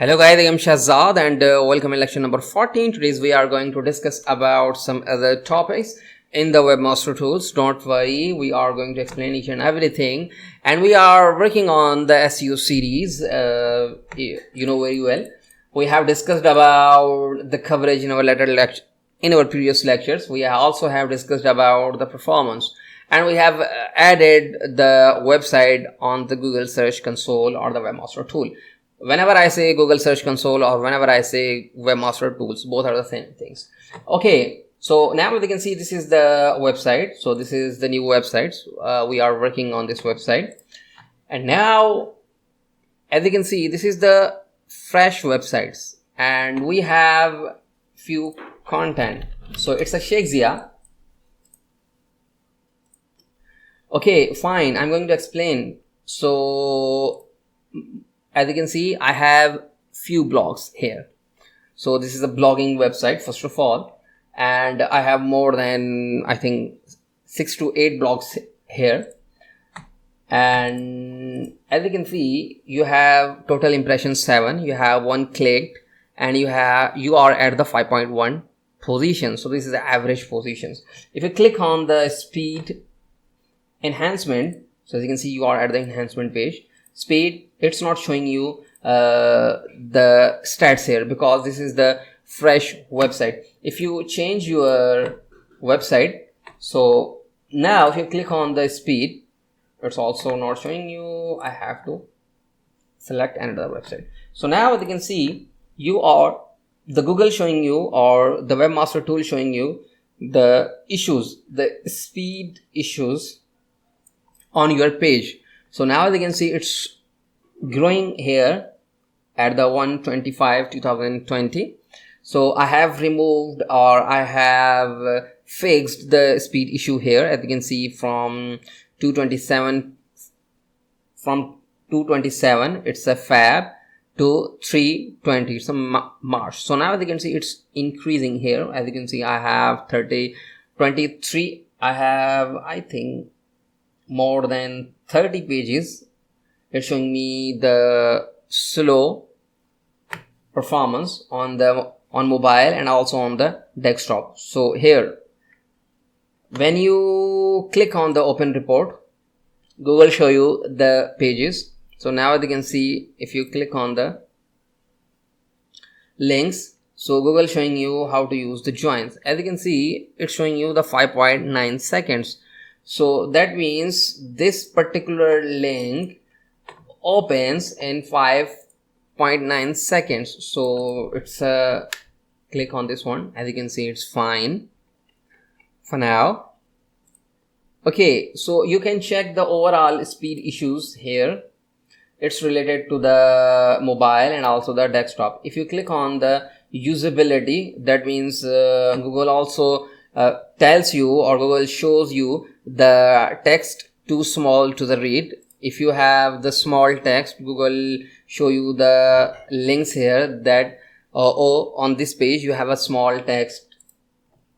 Hello guys, I am Shahzad and welcome in lecture number 14. Today we are going to discuss about some other topics in the webmaster tools. Don't worry, we are going to explain each and everything, and we are working on the SEO series. You know very well. We have discussed about the coverage in our in our previous lectures. We also have discussed about the performance, and we have added the website on the Google Search Console or the webmaster tool. Whenever I say Google Search Console or whenever I say webmaster tools, both are the same things. Okay, so now we can see this is the website. So this is the new website. We are working on this website, and now as you can see, this is the fresh websites, and we have few content. So it's a Shakespeare. Okay, fine, I'm going to explain. So as you can see, I have few blogs here. So this is a blogging website first of all, and I have more than I think 6 to 8 blogs here. And as you can see, you have total impressions 7, you have 1 clicked, and you are at the 5.1 position. So this is the average positions. If you click on the speed enhancement, so as you can see, you are at the enhancement page. Speed, it's not showing you the stats here because this is the fresh website. If you change your website, so now if you click on the speed, it's also not showing you. I have to select another website. So now as you can see, you are the Google showing you or the webmaster tool showing you the issues, the speed issues on your page. So now as you can see, it's growing here at the 125 2020. So I have removed or I have fixed the speed issue here. As you can see, from 227 it's a Feb to 320, it's a March. So now as you can see, it's increasing here. As you can see, I have 23, I have I think more than 30 pages. It's showing me the slow performance on mobile and also on the desktop. So here, when you click on the open report, Google show you the pages. So now as you can see, if you click on the links, so Google showing you how to use the joins. As you can see, it's showing you the 5.9 seconds. So that means this particular link opens in 5.9 seconds. So it's a click on this one. As you can see, it's fine for now. Okay, so you can check the overall speed issues here. It's related to the mobile and also the desktop. If you click on the usability, that means Google also tells you or Google shows you the text too small to the read. If you have the small text, Google show you the links here that on this page you have a small text,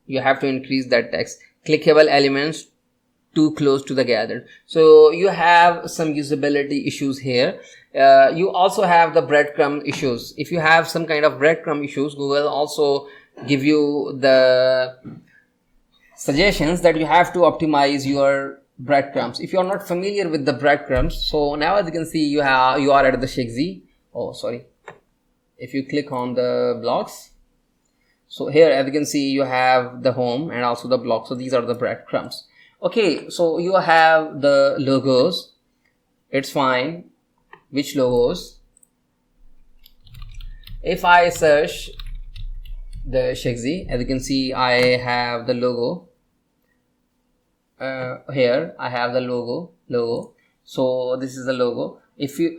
you have to increase that text. Clickable elements too close to the gathered. So you have some usability issues here. You also have the breadcrumb issues. If you have some kind of breadcrumb issues, Google also give you the suggestions that you have to optimize your breadcrumbs. If you are not familiar with the breadcrumbs, so now as you can see, you are at the Shakespeare. Oh, sorry. If you click on the blogs, so here as you can see, you have the home and also the blog. So these are the breadcrumbs. Okay, so you have the logos. It's fine. Which logos? If I search the Shakespeare, as you can see, I have the logo. Here I have the logo. So this is the logo. If you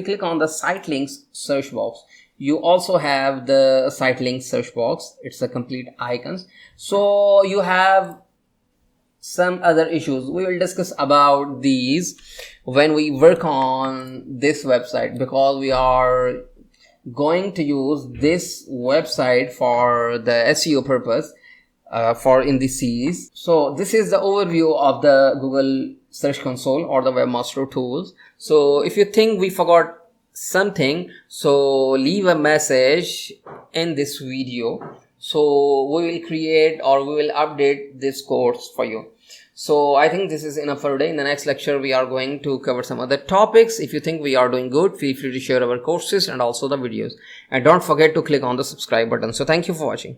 click on the site links search box, you also have the site links search box. It's a complete icons. So you have some other issues. We will discuss about these when we work on this website, because we are going to use this website for the SEO purpose for in this series. So this is the overview of the Google Search Console or the webmaster tools. So if you think we forgot something, so leave a message in this video, so we will create or we will update this course for you. So I think this is enough for today. In the next lecture we are going to cover some other topics. If you think we are doing good, feel free to share our courses and also the videos, and don't forget to click on the subscribe button. So thank you for watching.